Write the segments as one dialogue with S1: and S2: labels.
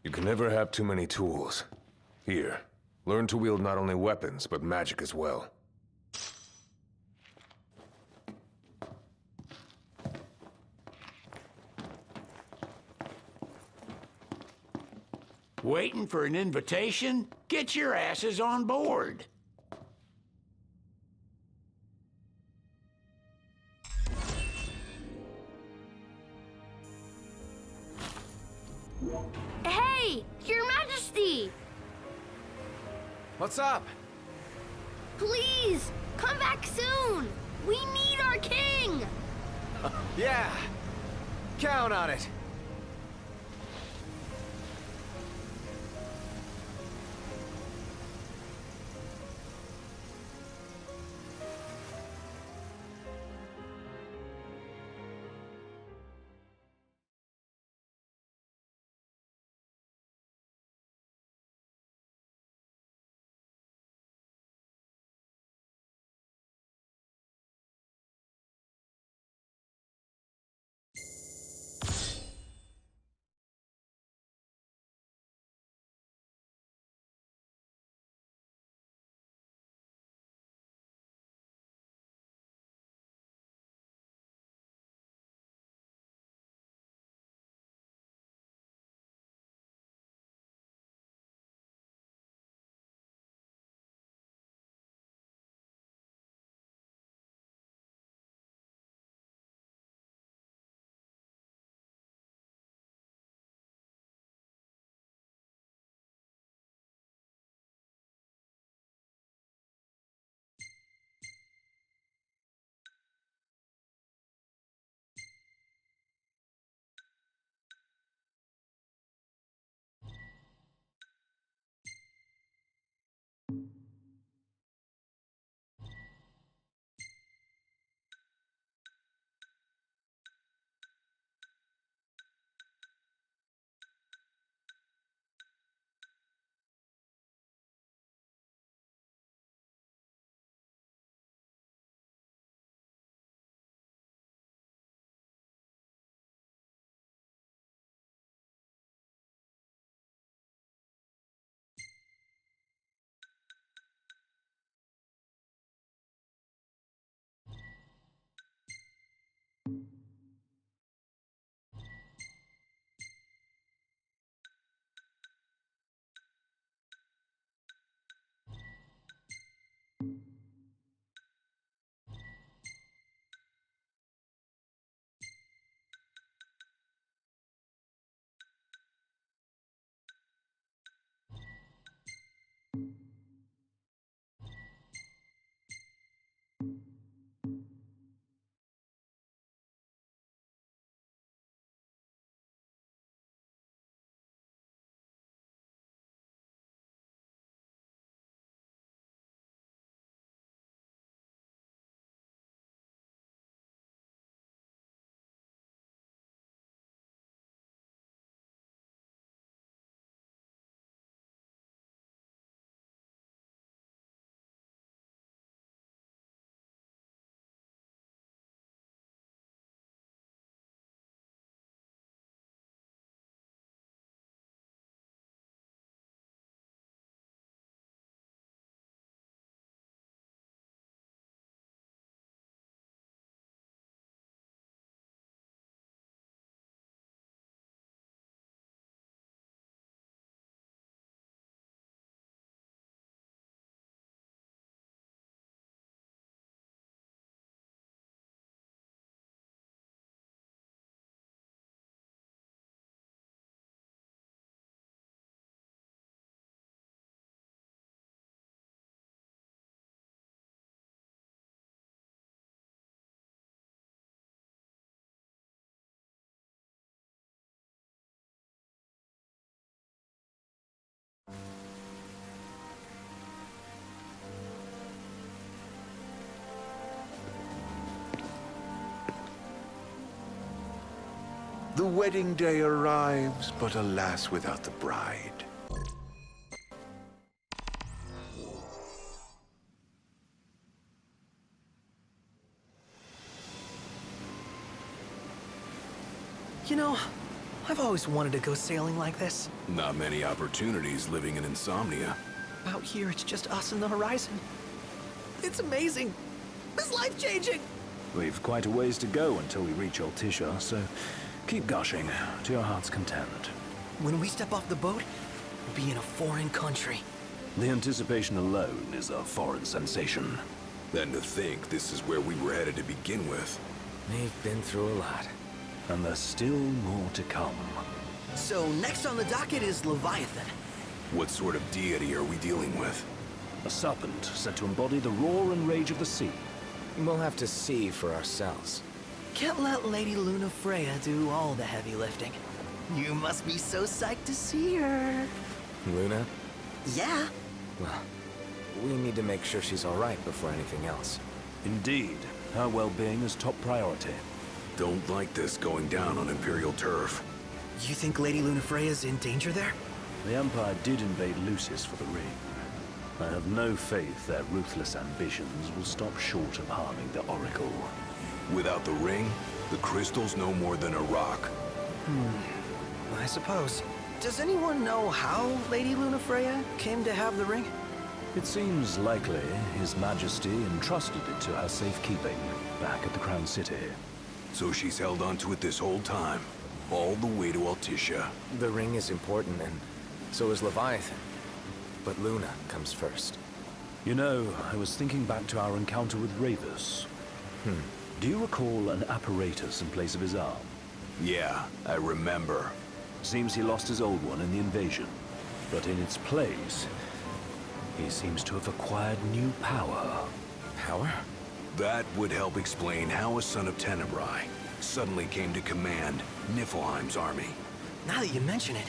S1: You can never have too many tools. Here, learn to wield not only weapons, but magic as well.
S2: Waiting for an invitation? Get your asses on board.
S3: Hey, Your Majesty!
S4: What's up?
S3: Please, come back soon! We need our king!
S4: Yeah, count on it.
S1: The wedding day arrives, but alas, without the bride.
S5: You know, I've always wanted to go sailing like this.
S6: Not many opportunities living in Insomnia.
S5: Out here, it's just us and the horizon. It's amazing. It's life-changing.
S7: We've quite a ways to go until we reach Altissia, so keep gushing to your heart's content.
S5: When we step off the boat, we'll be in a foreign country.
S7: The anticipation alone is a foreign sensation.
S6: Then to think this is where we were headed to begin with.
S4: We've been through a lot.
S7: And there's still more to come.
S5: So next on the docket is Leviathan.
S6: What sort of deity are we dealing with?
S7: A serpent said to embody the roar and rage of the sea.
S4: We'll have to see for ourselves.
S5: Can't let Lady Luna Freya do all the heavy lifting. You must be so psyched to see her.
S4: Luna?
S5: Yeah.
S4: Well, we need to make sure she's all right before anything else.
S7: Indeed, her well-being is top priority.
S6: Don't like this going down on Imperial turf.
S5: You think Lady Luna Freya's in danger there?
S7: The Empire did invade Lucis for the ring. I have no faith their ruthless ambitions will stop short of harming the Oracle.
S6: Without the ring, the crystal's no more than a rock.
S5: I suppose. Does anyone know how Lady Luna Freya came to have the ring?
S7: It seems likely His Majesty entrusted it to her safekeeping back at the Crown City.
S6: So she's held onto it this whole time, all the way to Altissia.
S4: The ring is important, and so is Leviathan. But Luna comes first.
S7: You know, I was thinking back to our encounter with Ravus. Do you recall an apparatus in place of his arm?
S6: Yeah, I remember.
S7: Seems he lost his old one in the invasion. But in its place, he seems to have acquired new power.
S4: Power?
S6: That would help explain how a son of Tenebrae suddenly came to command Niflheim's army.
S5: Now that you mention it,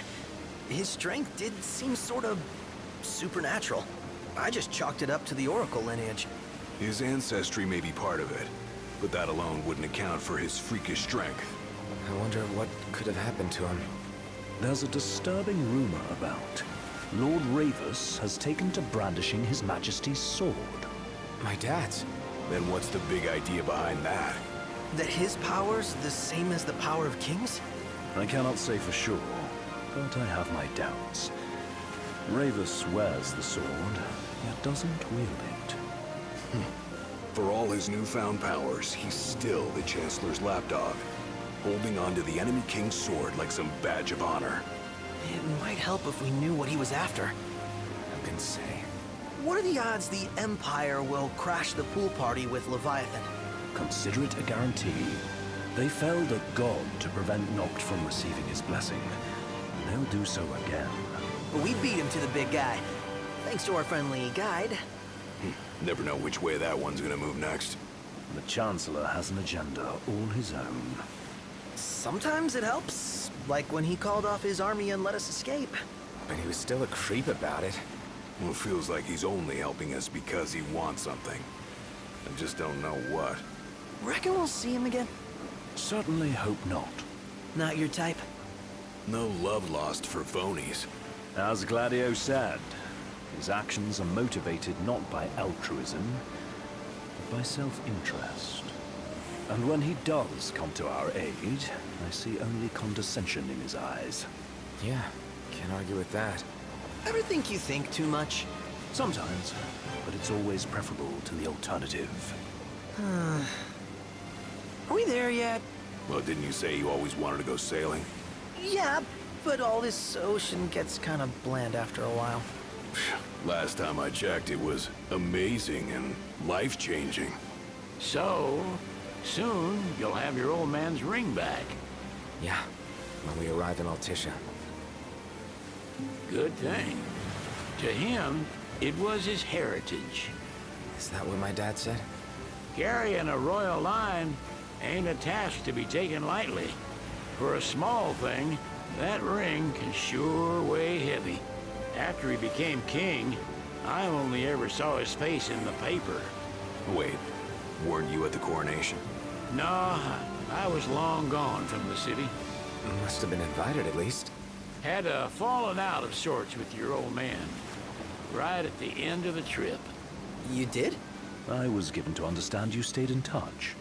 S5: his strength did seem sort of supernatural. I just chalked it up to the Oracle lineage.
S6: His ancestry may be part of it, but that alone wouldn't account for his freakish strength.
S4: I wonder what could have happened to him.
S7: There's a disturbing rumor about Lord Ravus has taken to brandishing His Majesty's sword.
S4: My dad's.
S6: Then what's the big idea behind that?
S5: That his power's the same as the power of kings?
S7: I cannot say for sure, but I have my doubts. Ravus wears the sword, yet doesn't wield it.
S6: For all his newfound powers, he's still the Chancellor's lapdog, holding on to the enemy king's sword like some badge of honor.
S5: It might help if we knew what he was after.
S4: Who can say?
S5: What are the odds the Empire will crash the pool party with Leviathan?
S7: Consider it a guarantee. They felled a god to prevent Noct from receiving his blessing. And they'll do so again.
S5: But we beat him to the big guy, thanks to our friendly guide.
S6: Never know which way that one's gonna move next.
S7: The Chancellor has an agenda all his own.
S5: Sometimes it helps, like when he called off his army and let us escape.
S4: But he was still a creep about it.
S6: Well, it feels like he's only helping us because he wants something. I just don't know what.
S5: Reckon we'll see him again?
S7: Certainly hope not.
S5: Not your type?
S6: No love lost for phonies.
S7: As Gladio said, his actions are motivated not by altruism, but by self-interest. And when he does come to our aid, I see only condescension in his eyes.
S4: Yeah, can't argue with that.
S5: Ever think you think too much?
S7: Sometimes, but it's always preferable to the alternative.
S5: Are we there yet?
S6: Well, didn't you say you always wanted to go sailing?
S5: Yeah, but all this ocean gets kind of bland after a while.
S6: Last time I checked, it was amazing and life-changing.
S2: So, soon you'll have your old man's ring back.
S4: Yeah, when we arrive in Altissia.
S2: Good thing. To him, it was his heritage.
S4: Is that what my dad said?
S2: Carrying a royal line ain't a task to be taken lightly. For a small thing, that ring can sure weigh heavy. After he became king, I only ever saw his face in the paper.
S6: Wait, weren't you at the coronation?
S2: No, I was long gone from the city.
S4: Must have been invited at least.
S2: Had a falling out of sorts with your old man. Right at the end of the trip.
S5: You did?
S7: I was given to understand you stayed in touch.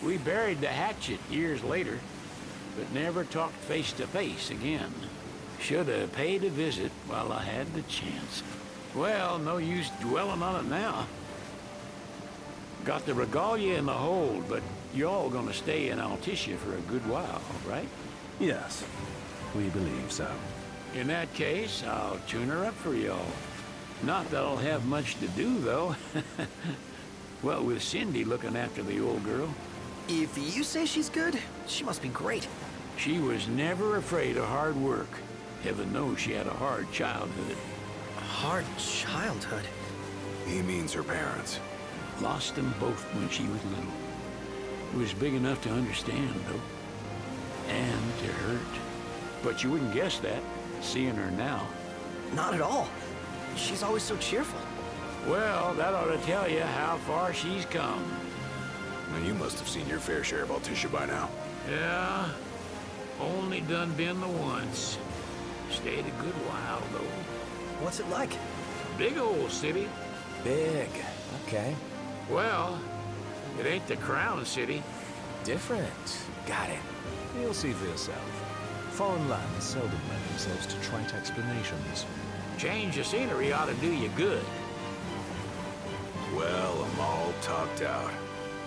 S2: We buried the hatchet years later. but never talked face to face again. Should have paid a visit while I had the chance. Well, no use dwelling on it now. Got the regalia in the hold, but y'all gonna stay in Altissia for a good while, right?
S7: Yes, we believe so.
S2: In that case, I'll tune her up for y'all. Not that I'll have much to do, though. Well, with Cindy looking after the old girl,
S5: If you say she's good, she must be great.
S2: she was never afraid of hard work. Heaven knows she had a hard childhood.
S5: Hard childhood.
S6: He means her parents.
S2: Lost them both when she was little. Was big enough to understand, though. And to hurt. But you wouldn't guess that, seeing her now.
S5: Not at all. She's always so cheerful.
S2: Well, that ought to tell you how far she's come.
S6: And you must have seen your fair share of Altissia by now.
S2: Yeah, only done been the once. Stayed a good while, though.
S5: What's it like?
S2: Big old city.
S4: Big. Okay.
S2: Well, it ain't the Crown City.
S4: Different. Got it.
S7: You'll see for yourself. Foreign lands seldom lend themselves to trite explanations.
S2: Change of scenery ought to do you good.
S6: Well, I'm all talked out.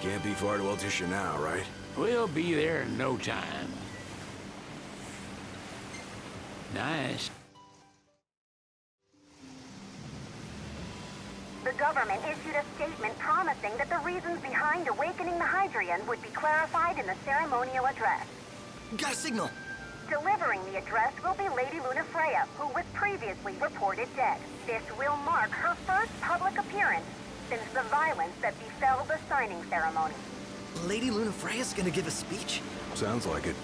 S6: Can't be far to Altissia now, right?
S2: We'll be there in no time. Nice.
S8: The government issued a statement promising that the reasons behind awakening the Hydrian would be clarified in the ceremonial address.
S5: Got a signal.
S8: Delivering the address will be Lady Lunafreya, who was previously reported dead. This will mark her first public appearance since the violence that befell the signing ceremony.
S5: Lady Lunafreya's gonna give a speech?
S6: Sounds like it.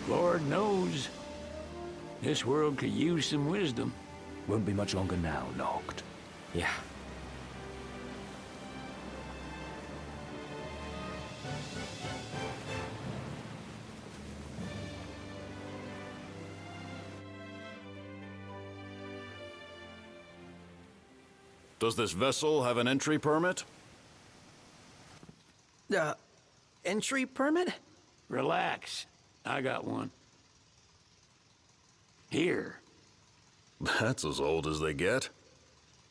S2: Lord knows. This world could use some wisdom.
S7: Won't be much longer now, Noct.
S4: Yeah.
S9: Does this vessel have an entry permit?
S5: Entry permit?
S2: Relax. I got one. Here.
S9: That's as old as they get.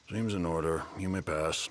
S9: Seems in order. You may pass.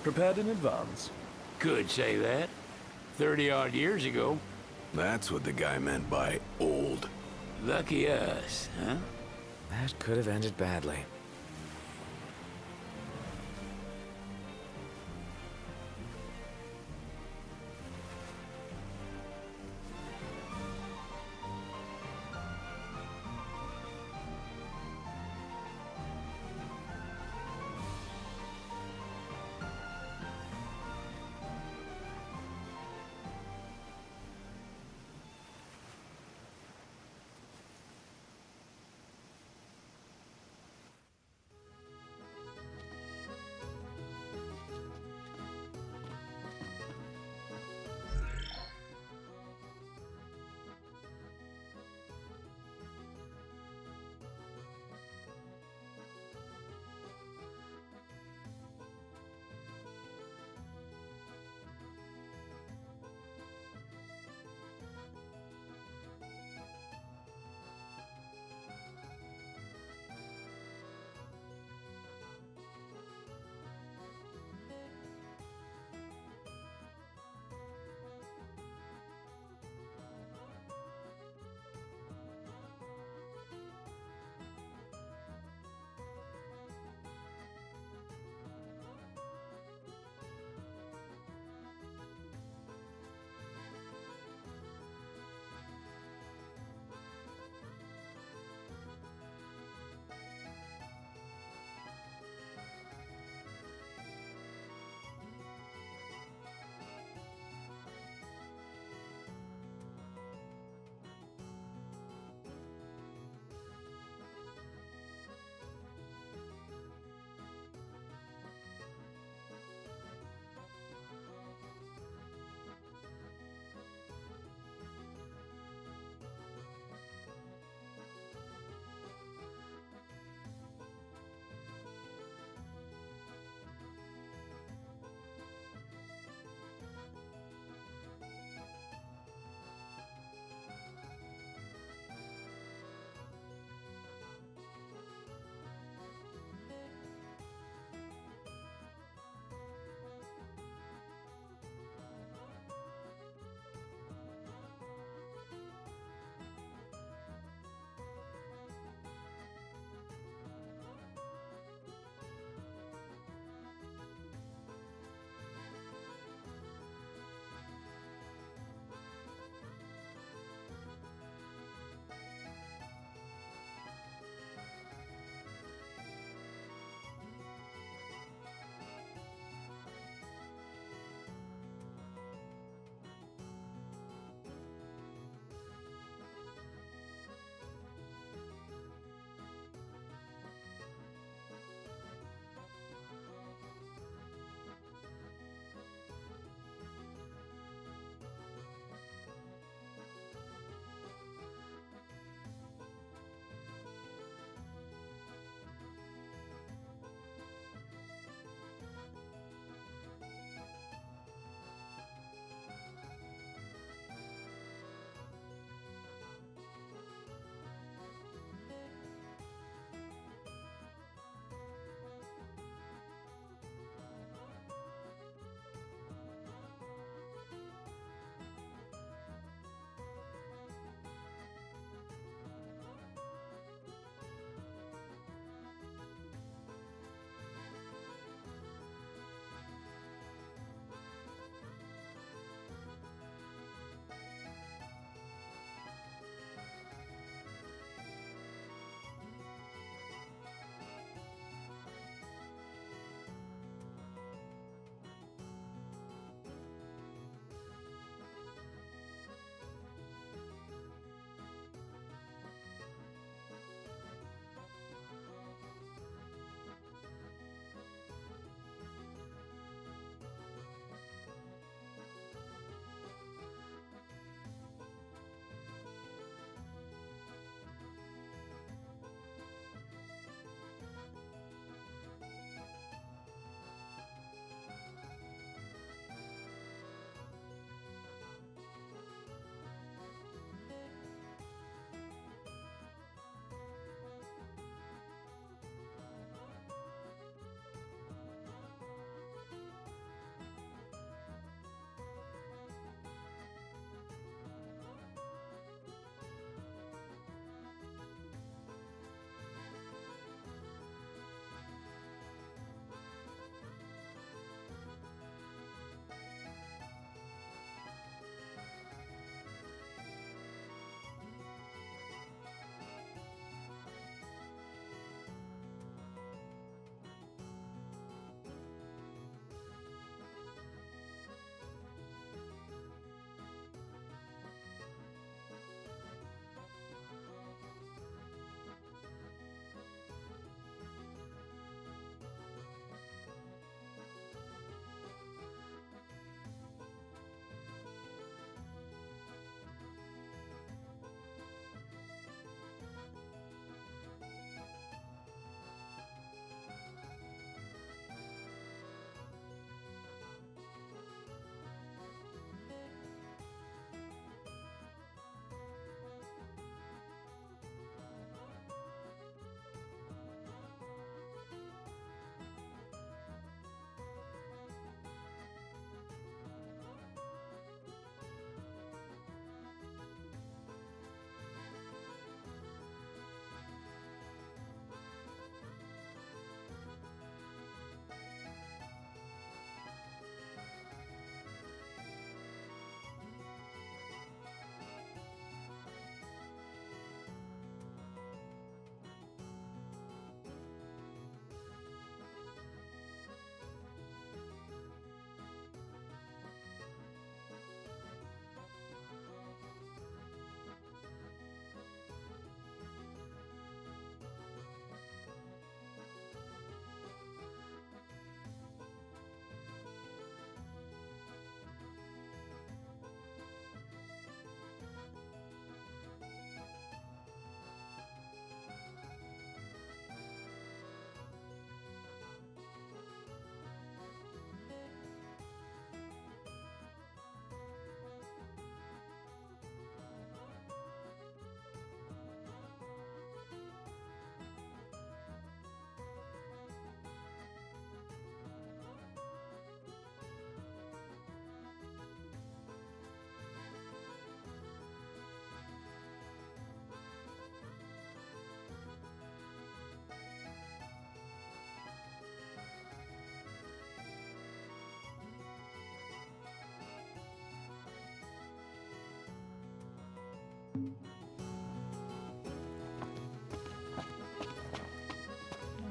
S7: Prepared in advance.
S2: Could say that. 30-odd years ago.
S6: That's what the guy meant by old.
S2: Lucky us, huh?
S4: That could have ended badly.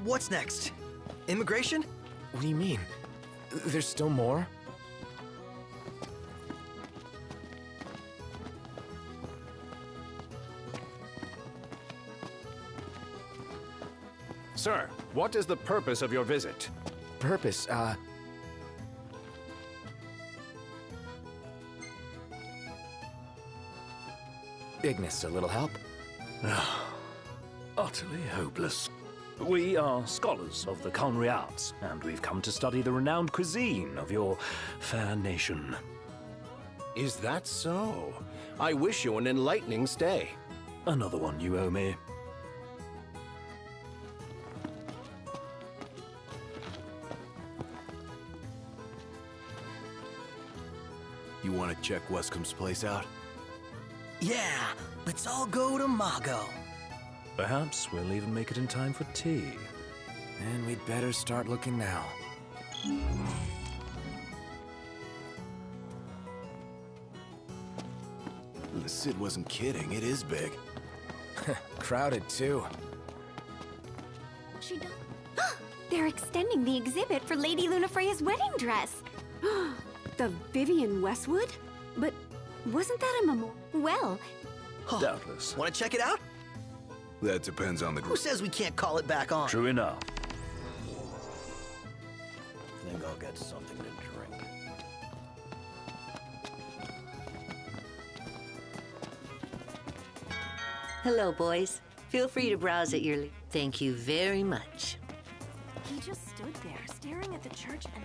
S5: What's next? Immigration?
S4: What do you mean? There's still more?
S10: Sir, what is the purpose of your visit?
S4: Purpose, Ignis, a little help?
S7: Utterly hopeless. We are scholars of the culinary arts, and we've come to study the renowned cuisine of your fair nation.
S10: Is that so? I wish you an enlightening stay.
S7: Another one you owe me.
S6: You want to check Wescom's place out?
S5: Yeah, let's all go to Mago.
S7: Perhaps we'll even make it in time for tea.
S4: And we'd better start looking now.
S6: The Cid wasn't kidding, it is big.
S4: Crowded, too.
S3: She does. They're extending the exhibit for Lady Lunafreya's wedding dress.
S11: The Vivian Westwood? But wasn't that a memorial?
S3: Well,
S7: Doubtless.
S5: Want to check it out?
S6: That depends on the
S5: Who
S6: group.
S5: says we can't call it back on?
S7: True enough.
S2: Think I'll get something to drink.
S12: Hello, boys. Feel free to browse at your Thank you very much.
S11: He just stood there, staring at the church and...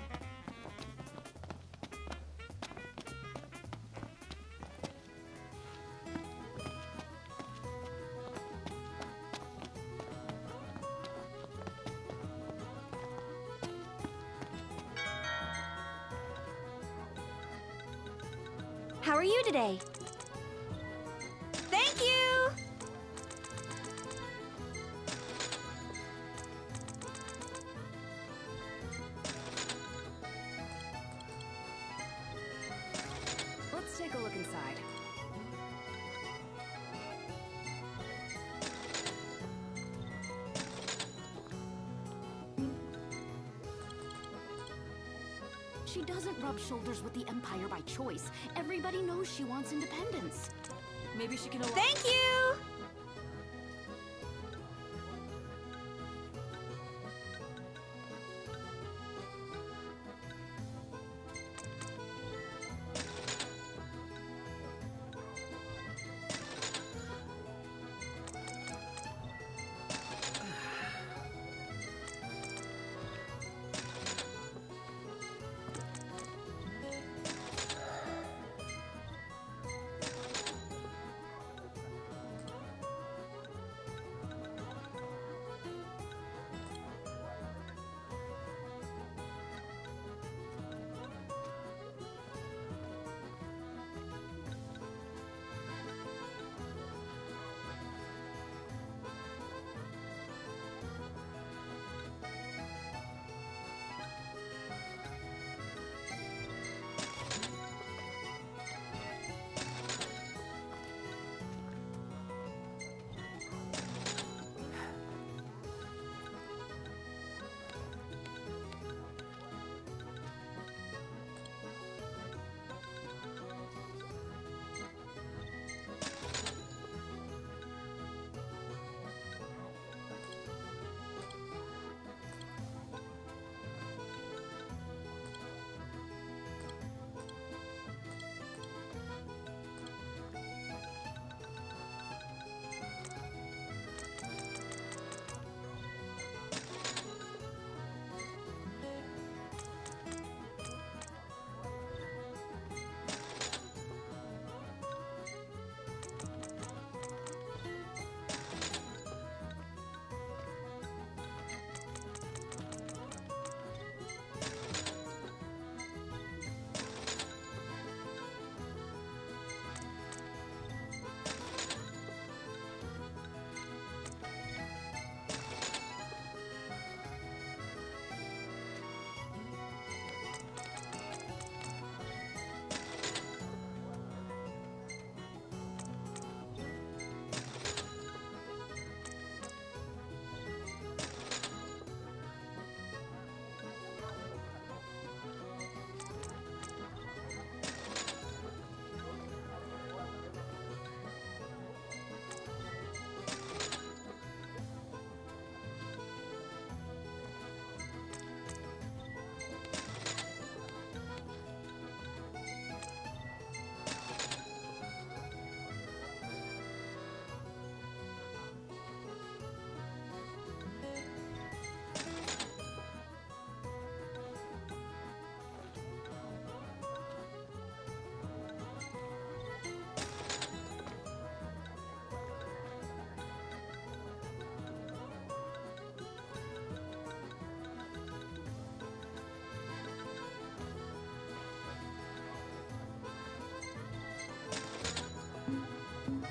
S3: how are you today? Thank you!
S11: Let's take a look inside. She doesn't rub shoulders with the Empire by choice. Everybody knows she wants independence. Maybe she can allow—
S3: Thank you!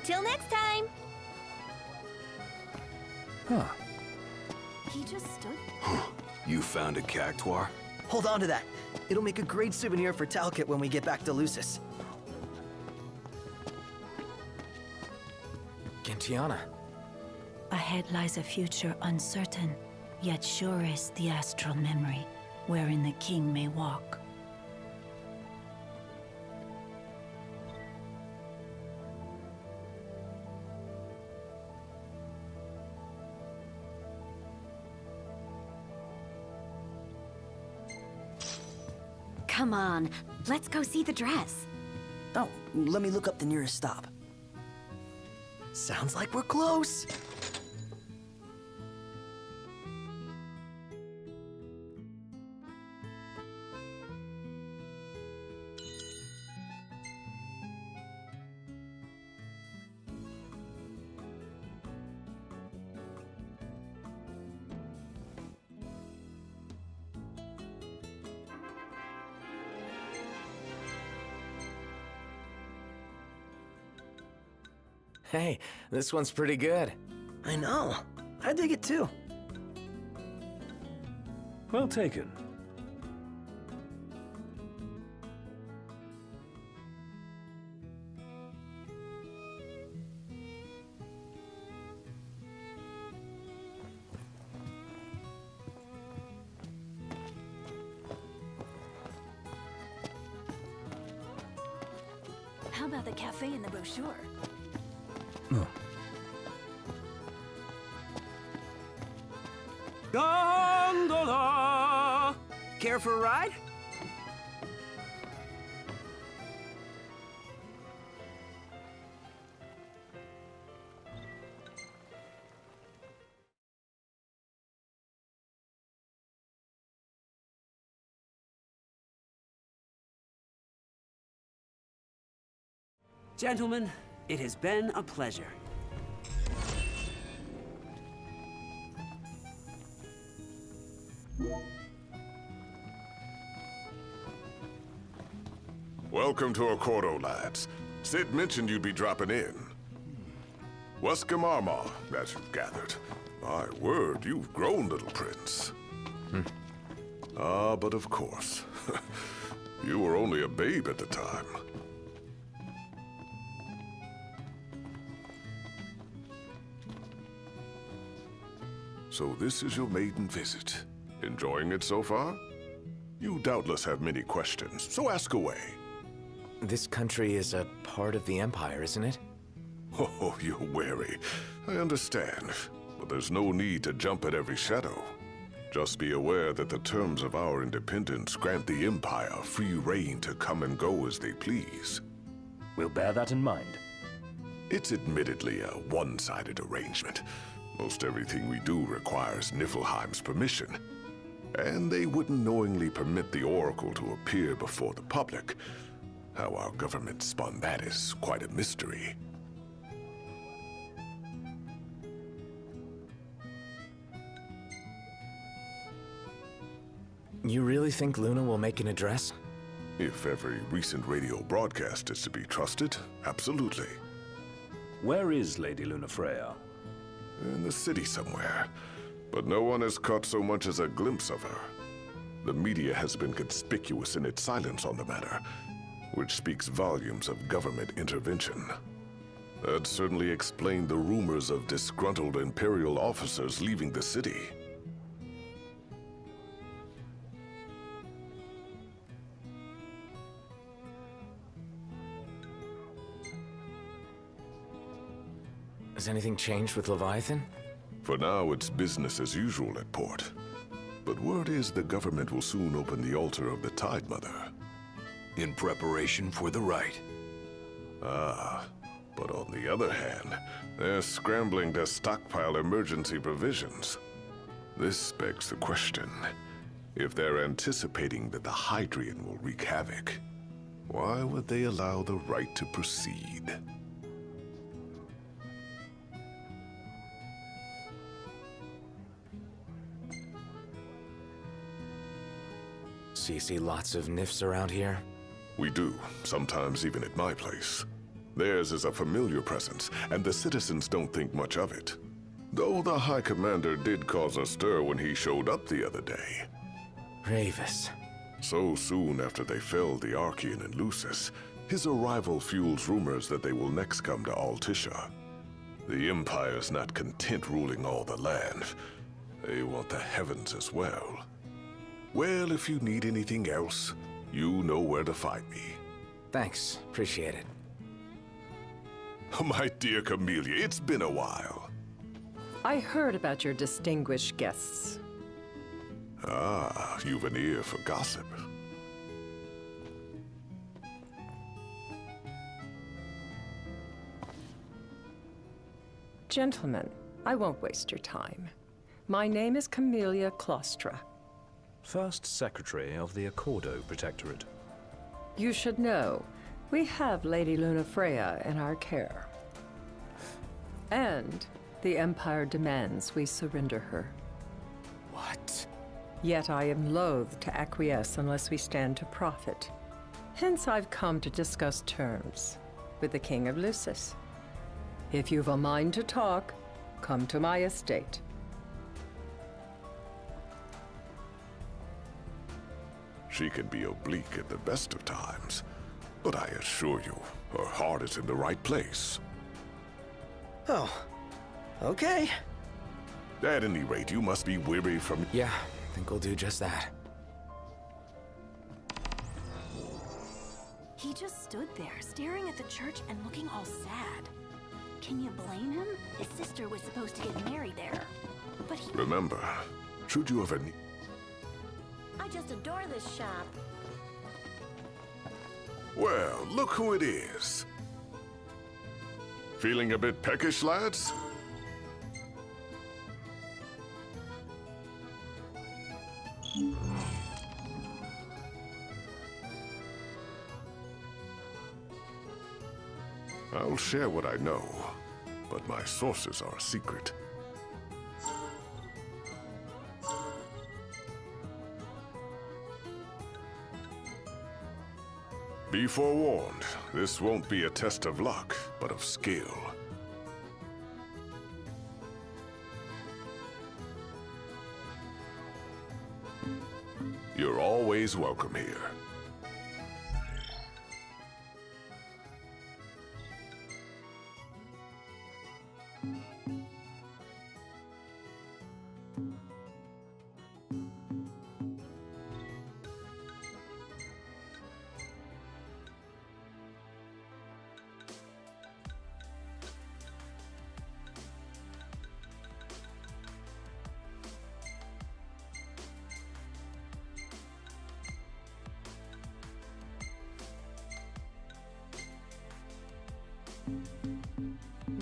S3: Till next time!
S7: Huh.
S11: He just stood.
S6: You found a cactuar?
S5: Hold on to that. It'll make a great souvenir for Talcott when we get back to Lucis.
S4: Gentiana.
S13: Ahead lies a future uncertain, yet sure is the astral memory, wherein the king may walk.
S11: Come on, let's go see the dress.
S5: Oh, let me look up the nearest stop. Sounds like we're close.
S4: Hey, this one's pretty good.
S5: I know. I dig it too.
S7: Well taken.
S11: How about the cafe in the brochure?
S5: Gondola! Care for a ride?
S14: Gentlemen, it has been a pleasure.
S1: Welcome to Accordo, lads. Sid mentioned you'd be dropping in. Wesker Marmar, as you've gathered. My word, you've grown, little prince. Ah, but of course. You were only a babe at the time. So this is your maiden visit. Enjoying it so far? You doubtless have many questions, so ask away.
S4: This country is a part of the Empire, isn't it?
S1: Oh, you're wary. I understand. But there's no need to jump at every shadow. Just be aware that the terms of our independence grant the Empire free reign to come and go as they please.
S7: We'll bear that in mind.
S1: It's admittedly a one-sided arrangement. Most everything we do requires Niflheim's permission. And they wouldn't knowingly permit the Oracle to appear before the public. How our government spun that is quite a mystery.
S4: You really think Luna will make an address?
S1: If every recent radio broadcast is to be trusted, absolutely.
S7: Where is Lady Lunafreya?
S1: In the city somewhere. But no one has caught so much as a glimpse of her. The media has been conspicuous in its silence on the matter, which speaks volumes of government intervention. That certainly explained the rumors of disgruntled Imperial officers leaving the city.
S4: Has anything changed with Leviathan?
S1: For now, it's business as usual at port. But word is the government will soon open the altar of the Tide Mother.
S6: In preparation for the rite.
S1: Ah, but on the other hand, they're scrambling to stockpile emergency provisions. This begs the question, if they're anticipating that the Hydrian will wreak havoc, why would they allow the rite to proceed?
S4: So you see lots of Nifs around here?
S1: We do, sometimes even at my place. Theirs is a familiar presence, and the citizens don't think much of it. Though the High Commander did cause a stir when he showed up the other day.
S4: Ravus.
S1: So soon after they felled the Archean and Lucis, his arrival fuels rumors that they will next come to Altissia. The Empire's not content ruling all the land. They want the heavens as well. Well, if you need anything else, you know where to find me.
S4: Thanks. Appreciate it.
S1: My dear Camellia, it's been a while.
S15: I heard about your distinguished guests.
S1: Ah, you've an ear for gossip.
S15: Gentlemen, I won't waste your time. My name is Camellia Claustra.
S7: First Secretary of the Accordo Protectorate.
S15: You should know, we have Lady Lunafreya in our care. And the Empire demands we surrender her.
S4: What?
S15: Yet I am loath to acquiesce unless we stand to profit. Hence I've come to discuss terms with the King of Lucis. If you've a mind to talk, come to my estate.
S1: She can be oblique at the best of times, but I assure you, her heart is in the right place.
S5: Oh, okay.
S1: At any rate, you must be weary from...
S4: Yeah, I think we'll do just that.
S11: He just stood there, staring at the church and looking all sad. Can you blame him? His sister was supposed to get married there. But he...
S1: Remember, should you ever need...
S3: I just adore this shop.
S1: Well, look who it is. Feeling a bit peckish, lads? I'll share what I know, but my sources are a secret. Be forewarned, this won't be a test of luck, but of skill. You're always welcome here.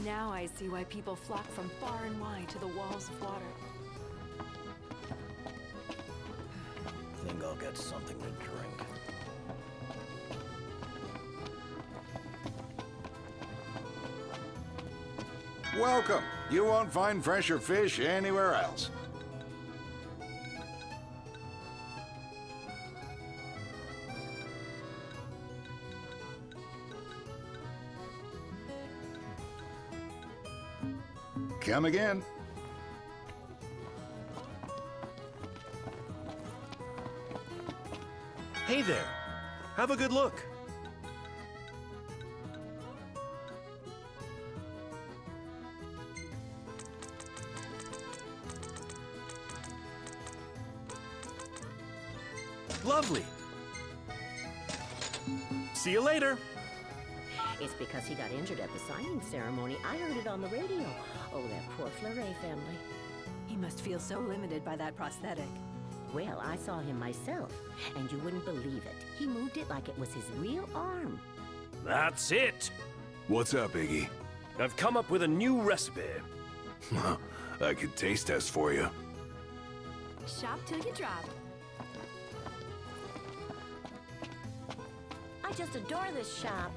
S11: Now I see why people flock from far and wide to the walls of water.
S5: Think I'll get something to drink.
S16: Welcome. You won't find fresher fish anywhere else. Come again.
S10: Hey there. Have a good look. Lovely. See you later.
S17: It's because he got injured at the signing ceremony. I heard it on the radio. Oh, that poor Fleuret family.
S11: He must feel so limited by that prosthetic.
S17: Well, I saw him myself, and you wouldn't believe it. He moved it like it was his real arm.
S7: That's it!
S6: What's up, Iggy?
S7: I've come up with a new recipe.
S6: I could taste test for you.
S11: Shop till you drop.
S3: I just adore this shop.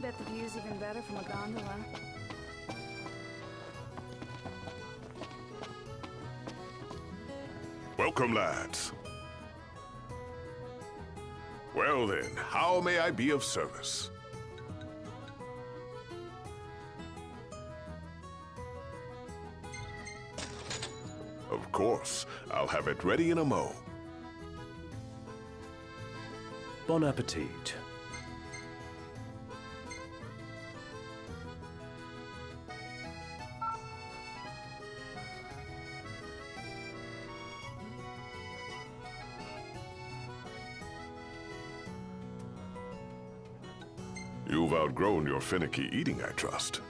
S11: Bet the view's even better from a gondola.
S1: Welcome, lads. Well then, how may I be of service? Of course, I'll have it ready in a mo.
S7: Bon appetit.
S1: You've outgrown your finicky eating, I trust.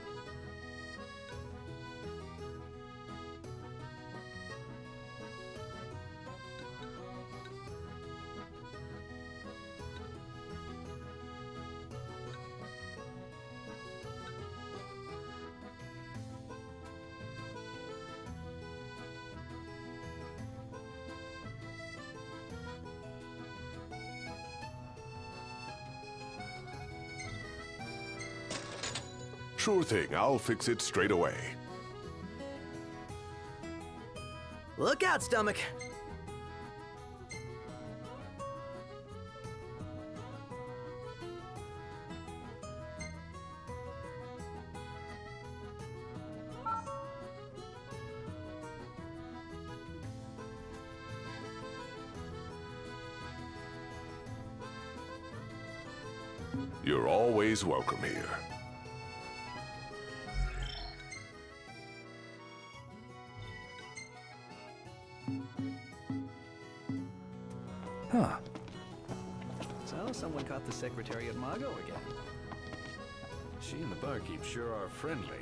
S1: Sure thing, I'll fix it straight away.
S5: Look out, stomach.
S1: You're always welcome here.
S7: Huh.
S18: So, someone caught the secretary at Mago again.
S10: She and the barkeep sure are friendly.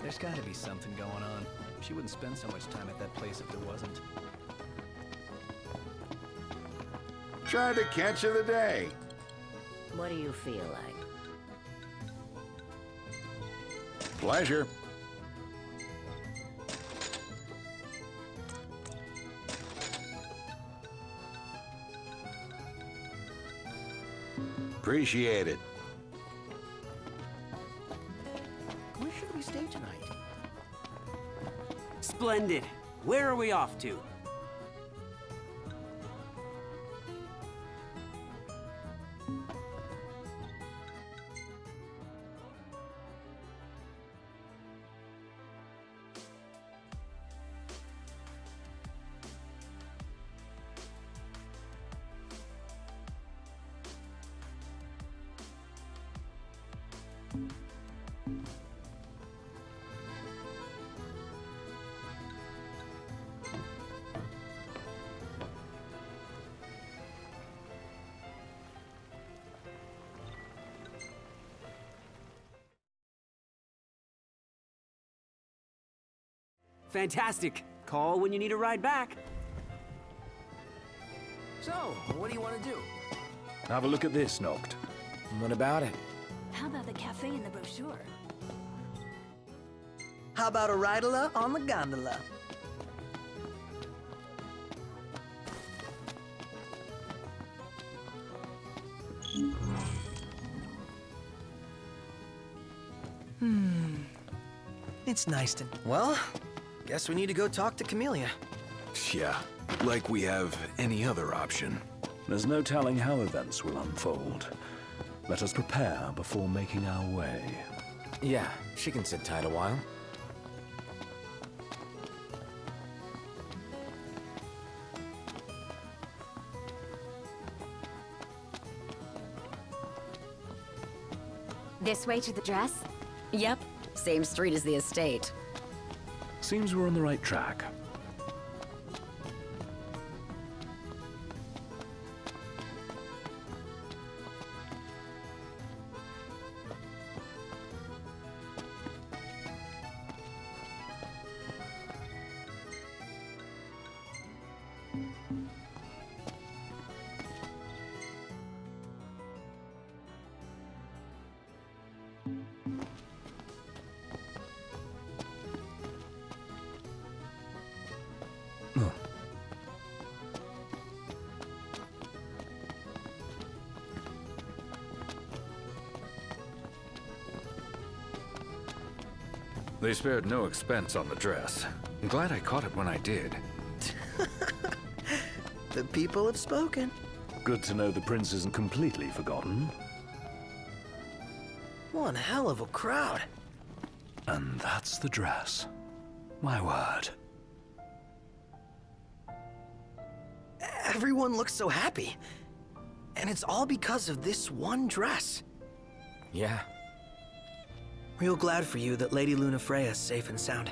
S18: There's gotta be something going on. She wouldn't spend so much time at that place if there wasn't.
S16: Try to catch of the day.
S17: What do you feel like?
S16: Pleasure. Appreciate it.
S5: Where should we stay tonight?
S14: Splendid. Where are we off to? Fantastic. Call when you need a ride back.
S4: So, what do you want to do?
S7: Have a look at this, Noct.
S4: What about it?
S11: How about the cafe in the brochure?
S5: How about a ridola on the gondola? It's nice to... Well, guess we need to go talk to Camellia.
S6: Yeah, like we have any other option.
S7: There's no telling how events will unfold. Let us prepare before making our way.
S4: Yeah, she can sit tight a while.
S19: This way to the dress? Yep. Same street as the estate.
S7: Seems we're on the right track.
S10: They spared no expense on the dress. I'm glad I caught it when I did.
S5: The people have spoken.
S7: Good to know the prince isn't completely forgotten.
S5: One hell of a crowd.
S7: And that's the dress. My word.
S5: Everyone looks so happy. And it's all because of this one dress.
S4: Yeah.
S5: Real glad for you that Lady Lunafreya's safe and sound.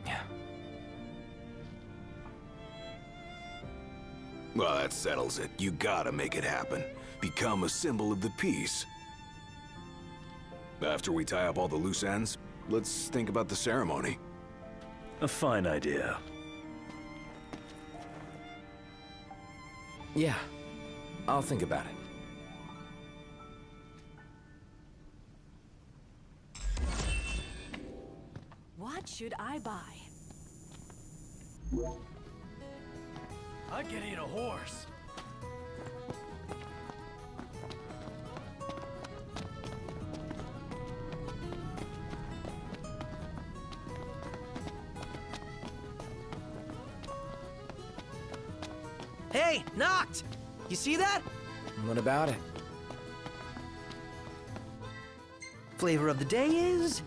S4: Yeah.
S6: Well, that settles it. You gotta make it happen. Become a symbol of the peace. After we tie up all the loose ends, let's think about the ceremony.
S7: A fine idea.
S4: Yeah. I'll think about it.
S11: What should I buy?
S18: I'd get in a horse.
S5: Hey, Noct! You see that?
S4: What about it?
S5: Flavor of the day is...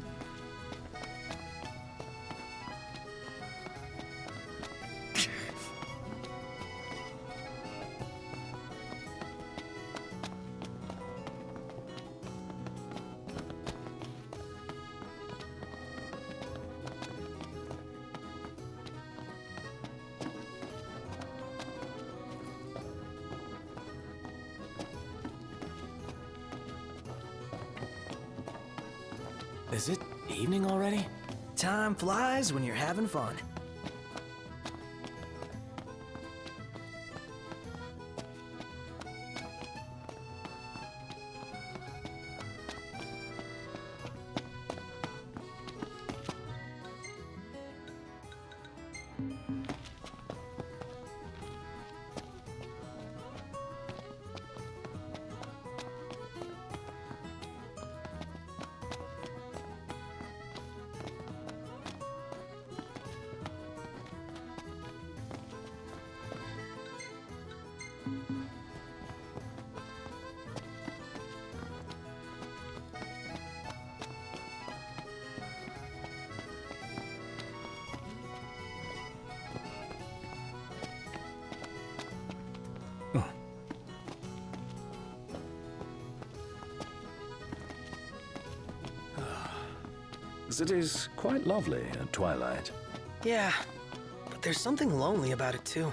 S4: Is it evening already?
S5: Time flies when you're having fun.
S7: The city's quite lovely at twilight.
S5: Yeah, but there's something lonely about it too.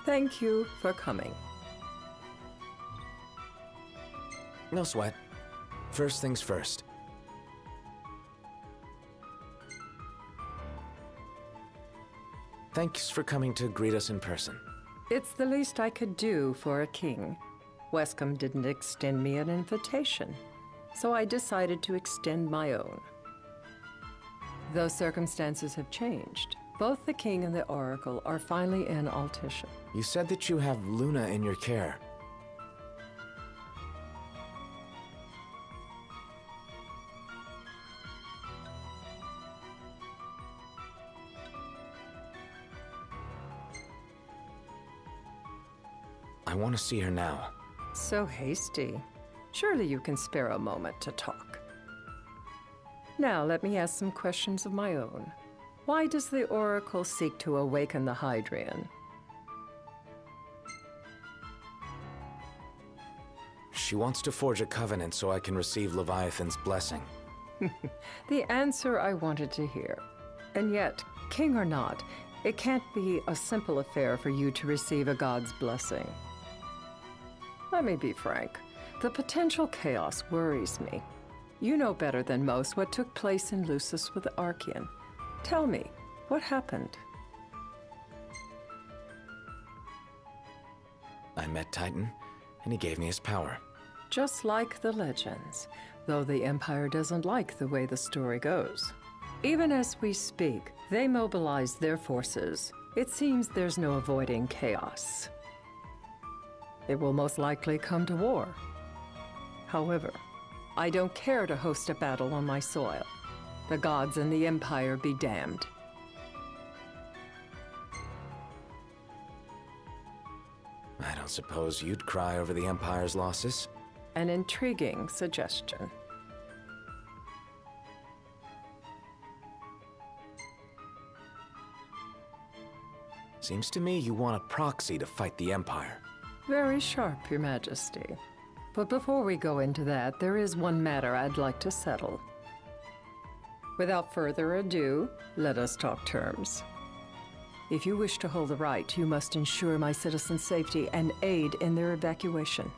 S15: Thank you for coming.
S4: No sweat. First things first. Thanks for coming to greet us in person.
S15: It's the least I could do for a king. Wescom didn't extend me an invitation, so I decided to extend my own. Though circumstances have changed, both the king and the oracle are finally in Altissia.
S4: You said that you have Luna in your care. I want to see her now.
S15: So hasty. Surely you can spare a moment to talk. Now let me ask some questions of my own. Why does the oracle seek to awaken the Hydrian?
S4: She wants to forge a covenant so I can receive Leviathan's blessing.
S15: The answer I wanted to hear. And yet, king or not, it can't be a simple affair for you to receive a god's blessing. Let me be frank. The potential chaos worries me. You know better than most what took place in Lucis with Archean. Tell me, what happened?
S4: I met Titan, and he gave me his power.
S15: Just like the legends, though the Empire doesn't like the way the story goes. Even as we speak, they mobilize their forces. It seems there's no avoiding chaos. It will most likely come to war. However, I don't care to host a battle on my soil. The gods and the Empire be damned.
S4: I don't suppose you'd cry over the Empire's losses?
S15: An intriguing suggestion.
S4: Seems to me you want a proxy to fight the Empire.
S15: Very sharp, Your Majesty. But before we go into that, there is one matter I'd like to settle. Without further ado, let us talk terms. If you wish to hold the right, you must ensure my citizens' safety and aid in their evacuation.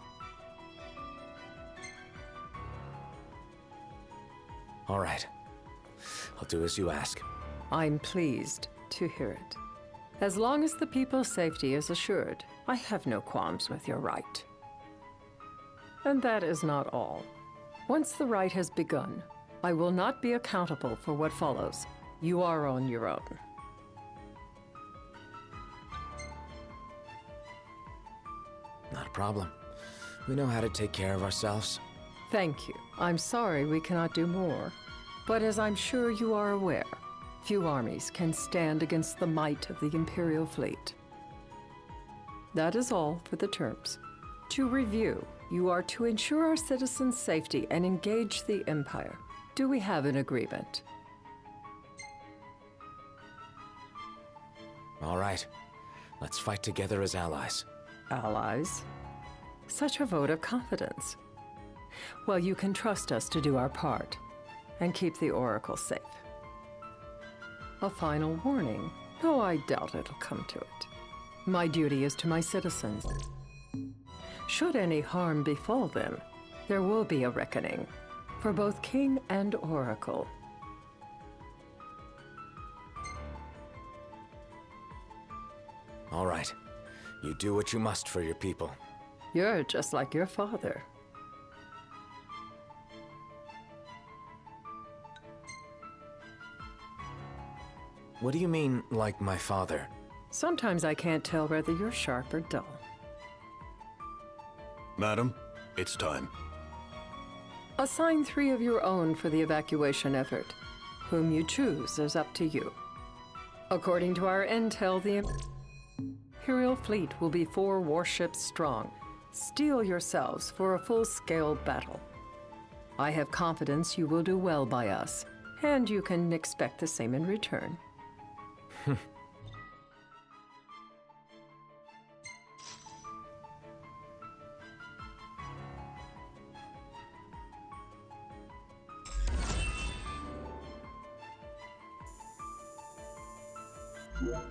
S4: All right. I'll do as you ask.
S15: I'm pleased to hear it. As long as the people's safety is assured, I have no qualms with your right. And that is not all. Once the rite has begun, I will not be accountable for what follows. You are on your own.
S4: Not a problem. We know how to take care of ourselves.
S15: Thank you. I'm sorry we cannot do more. But as I'm sure you are aware, few armies can stand against the might of the Imperial fleet. That is all for the terms. To review, you are to ensure our citizens' safety and engage the Empire. Do we have an agreement?
S4: All right. Let's fight together as allies.
S15: Allies? Such a vote of confidence. Well, you can trust us to do our part and keep the Oracle safe. A final warning, though I doubt it'll come to it. My duty is to my citizens. Should any harm befall them, there will be a reckoning for both King and Oracle.
S4: All right. You do what you must for your people.
S15: You're just like your father.
S4: What do you mean, like my father?
S15: Sometimes I can't tell whether you're sharp or dull.
S9: Madam, it's time.
S15: Assign 3 of your own for the evacuation effort. Whom you choose is up to you. According to our intel, the Imperial fleet will be 4 warships strong. Steel yourselves for a full-scale battle. I have confidence you will do well by us, and you can expect the same in return.
S20: Yeah.